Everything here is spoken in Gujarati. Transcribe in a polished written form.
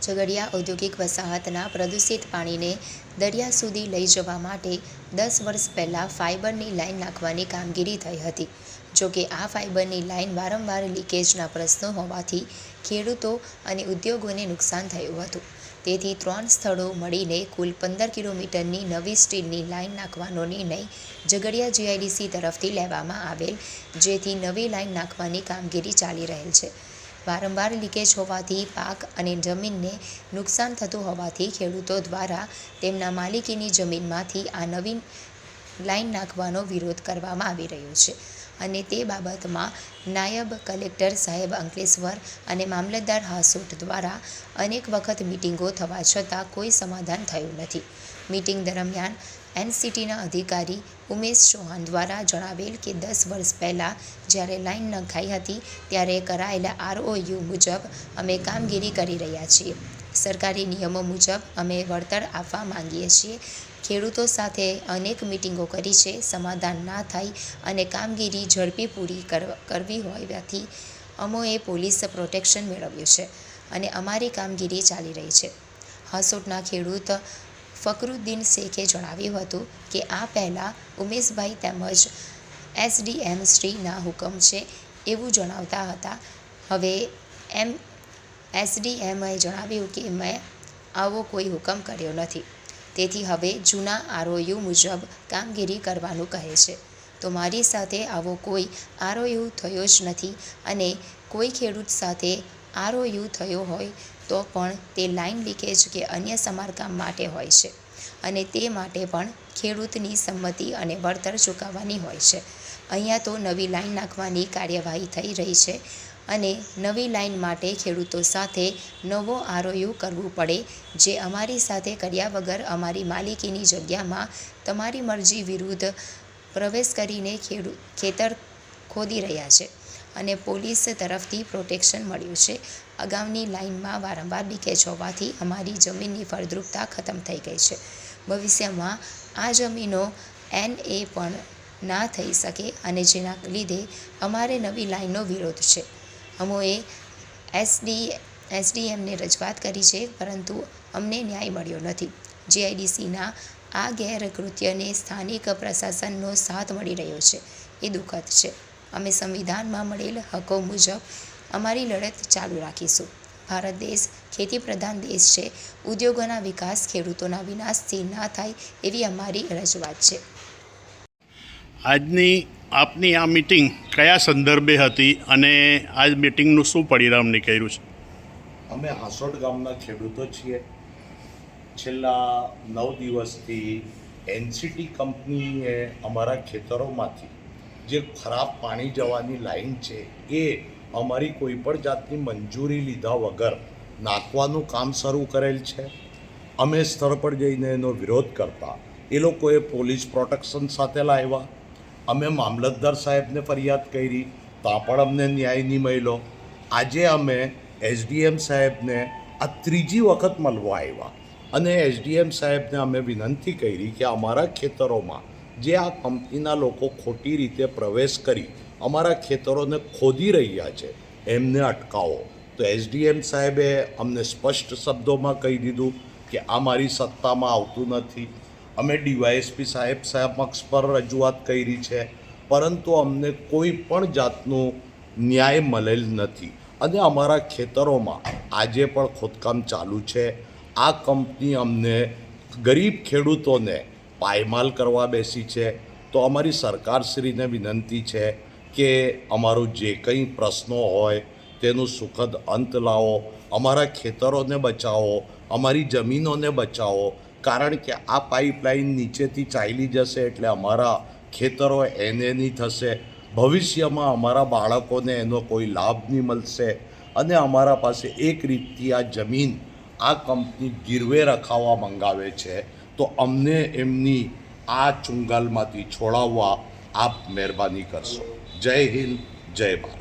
ઝઘડિયા ઔદ્યોગિક વસાહતના પ્રદૂષિત પાણીને દરિયા સુધી લઈ જવા માટે 10 વર્ષ પહેલાં ફાઇબરની લાઇન નાખવાની કામગીરી થઈ હતી. જોકે આ ફાઇબરની લાઇન વારંવાર લીકેજના પ્રશ્નો હોવાથી ખેડૂતો અને ઉદ્યોગોને નુકસાન થયું હતું. તેથી 3 સ્થળો મળીને કુલ 15 કિલોમીટરની નવી સ્ટીલની લાઇન નાખવાનો નિર્ણય ઝઘડિયા જીઆઈડીસી તરફથી લેવામાં આવેલ, જેથી નવી લાઇન નાખવાની કામગીરી ચાલી રહેલ છે. વારંવાર લીકેજ હોવાથી પાક અને જમીનને નુકસાન થતું હોવાથી ખેડૂતો દ્વારા તેમના માલિકીની જમીનમાંથી આ નવી લાઇન નાખવાનો વિરોધ કરવામાં આવી રહ્યો છે અને તે બાબતમાં નાયબ કલેક્ટર સાહેબ અંકલેશ્વર અને મામલતદાર હાસોટ દ્વારા અનેક વખત મિટિંગો થવા છતાં કોઈ સમાધાન થયું નથી. મિટિંગ દરમિયાન એનસીટીના અધિકારી ઉમેશ ચૌહાણ દ્વારા જણાવેલ કે 10 વર્ષ પહેલાં જ્યારે લાઇન નખાઈ હતી ત્યારે કરાયેલા આરઓયુ મુજબ અમે કામગીરી કરી રહ્યા છીએ. સરકારી નિયમો મુજબ અમે વળતર આપવા માંગીએ છીએ. ખેડૂતો સાથે અનેક મિટિંગો કરી છે, સમાધાન ના થાય અને કામગીરી ઝડપી પૂરી કરવી હોવાથી અમોએ પોલીસ પ્રોટેક્શન મેળવ્યું છે અને અમારી કામગીરી ચાલી રહી છે. હાસોટના ખેડૂત ફકરુદ્દીન શેખે જણાવ્યું હતું કે આ પહેલાં ઉમેશભાઈ તેમજ એસડીએમ શ્રીના હુકમ છે એવું જણાવતા હતા. હવે એસડીએમએ જણાવ્યું કે મેં આવો કોઈ હુકમ કર્યો નથી, તેથી હવે જૂના આરઓયુ મુજબ કામગીરી કરવાનું કહે છે. તો મારી સાથે આવો કોઈ આરઓયુ થયો જ નથી અને કોઈ ખેડૂત સાથે આરઓયુ થયો હોય તો પણ તે લાઇન લીકેજ કે અન્ય સમારકામ માટે હોય છે અને તે માટે પણ ખેડૂતની સંમતિ અને વળતર ચૂકવવાની હોય છે. અહીંયા તો નવી લાઇન નાખવાની કાર્યવાહી થઈ રહી છે અને નવી લાઇન માટે ખેડૂતો સાથે નવો આરઓયુ કરવું પડે, જે અમારી સાથે કર્યા વગર અમારી માલિકીની જગ્યામાં તમારી મરજી વિરુદ્ધ પ્રવેશ કરીને ખેતર ખોદી રહ્યા છે અને પોલીસ તરફથી પ્રોટેક્શન મળ્યું છે. અગાઉની લાઇનમાં વારંવાર લીકેજ હોવાથી અમારી જમીનની ફળદ્રુપતા ખતમ થઈ ગઈ છે. ભવિષ્યમાં આ જમીનો એનએ પણ ના થઈ શકે અને જેના લીધે અમારે નવી લાઇનનો વિરોધ છે. અમોએ એસડીએમને રજૂઆત કરી છે, પરંતુ અમને ન્યાય મળ્યો નથી. જીઆઈડીસીના આ ગેરકૃત્યને સ્થાનિક પ્રશાસનનો સાથ મળી રહ્યો છે એ દુઃખદ છે. અમે સંવિધાનમાં મળેલ હકો મુજબ અમારી લડત ચાલુ રાખીશું. ભારત દેશ ખેતી પ્રધાન દેશ છે. ઉદ્યોગોના વિકાસ ખેડૂતોના વિનાશથી ના થાય એવી અમારી રજૂઆત છે. આપની આ મિટિંગ કયા સંદર્ભે હતી અને આ મિટિંગનું શું પરિણામ નીકળ્યું છે? અમે હાસોટ ગામના ખેડૂતો છીએ. છેલ્લા 9 દિવસથી એનસીટી કંપનીએ અમારા ખેતરોમાંથી જે ખરાબ પાણી જવાની લાઈન છે એ અમારી કોઈ પણ જાતની મંજૂરી લીધા વગર નાખવાનું કામ શરૂ કરેલ છે. અમે સ્થળ પર જઈને એનો વિરોધ કરતા એ લોકોએ પોલીસ પ્રોટેક્શન સાથે લાવ્યા. અમે મામલતદાર સાહેબને ફરિયાદ કરી, ત્યાં પણ અમને ન્યાય નહીં મળ્યો. આજે અમે એસડીએમ સાહેબને આ 3જી વખત મળવા આવ્યા અને એસડીએમ સાહેબને અમે વિનંતી કરી કે અમારા ખેતરોમાં જે આ કંપનીના લોકો ખોટી રીતે પ્રવેશ કરી અમારા ખેતરોને ખોદી રહ્યા છે એમને અટકાવો. તો એસડીએમ સાહેબે અમને સ્પષ્ટ શબ્દોમાં કહી દીધું કે આ મારી સત્તામાં આવતું નથી. અમે ડીવાયએસપી સાહેબ સમક્ષ પર રજૂઆત કરી છે, પરંતુ અમને કોઈ પણ જાતનું ન્યાય મળેલ નથી અને અમારા ખેતરોમાં આજે પણ ખોદકામ ચાલુ છે. આ કંપની અમને ગરીબ ખેડૂતોને પાયમાલ કરવા બેસી છે. તો અમારી સરકારશ્રીને વિનંતી છે કે અમારું જે કંઈ પ્રશ્નો હોય તેનું સુખદ અંત લાવો, અમારા ખેતરોને બચાવો, અમારી જમીનોને બચાવો. કારણ કે આ પાઇપલાઇન નીચેથી ચાલી જશે એટલે અમારા ખેતરો એનેની થશે. ભવિષ્યમાં અમારા બાળકોને એનો કોઈ લાભ નહીં મળશે અને અમારા પાસે એક રીતથી આ જમીન આ કંપની ગીરવે રખાવવા મંગાવે છે. તો અમને એમની આ ચુંગાલમાંથી છોડાવવા આપ મહેરબાની કરશો. જય હિન્દ, જય ભારત.